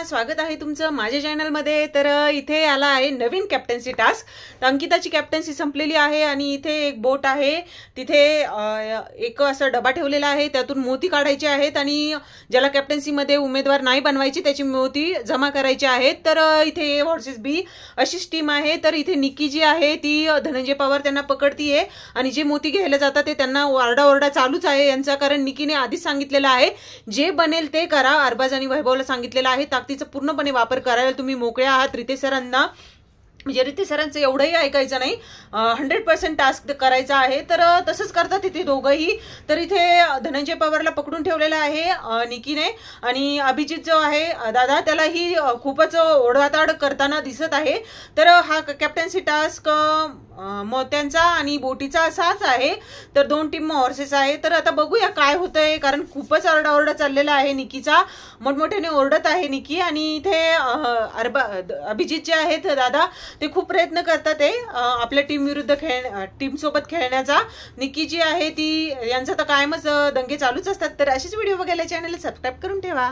स्वागत आहे तुमचं माझ्या चॅनलमध्ये। तर इथे आला आहे नवीन कॅप्टन्सी टास्क। तर अंकिताची कॅप्टन्सी संपलेली आहे आणि इथे एक बोट आहे, तिथे एक असा डबा ठेवलेला आहे, त्यातून मोती काढायचे आहेत आणि ज्याला कॅप्टन्सी मध्ये उमेदवार नाही बनवायची त्याची मोती जमा करायची आहेत। तर इथे A वर्सेस B अशीच टीम आहे। तर इथे निकी जी आहे ती धनंजय पवार त्यांना पकडतीये आणि जे मोती घ्यायला जातात ते त्यांना ओरडा चालूच आहे यांचा, कारण निकीने आधीच सांगितलेलं आहे जे बनेल ते करा। अरबाज आणि वैभवला सांगितलेलं आहे ताकदीचा पूर्णपणे वापर करायला तुम्ही मोकळे आहात। रितेश सरांना म्हणजे रितेश सरांचं एवढंही ऐकायचं नाही, 100% टास्क करायचा आहे। तर तसंच करतात इथे दोघंही। तर इथे धनंजय पवारला पकडून ठेवलेला आहे निकीने आणि अभिजित जो आहे दादा त्यालाही खूपच ओढाताड करताना दिसत आहे। तर हा कॅप्टन्सी टास्क मोत्यांचा आणि बोटीचा असाच आहे। तर दोन टीम हॉर्सेस आहे। तर आता बघूया काय होतंय, कारण खूपच ओरडा चाललेला आहे निकीचा, मोठमोठ्याने ओरडत आहे निकी। आणि इथे अभिजित जे आहेत दादा ते खूप प्रयत्न करतात आपल्या टीम विरुद्ध टीम सोबत खेळण्याचा। निकी जी आहे ती यांचा तर कायमच दंगे चालूच असतात। तर अशीच व्हिडिओ बघायला चॅनलला सबस्क्राईब करून ठेवा।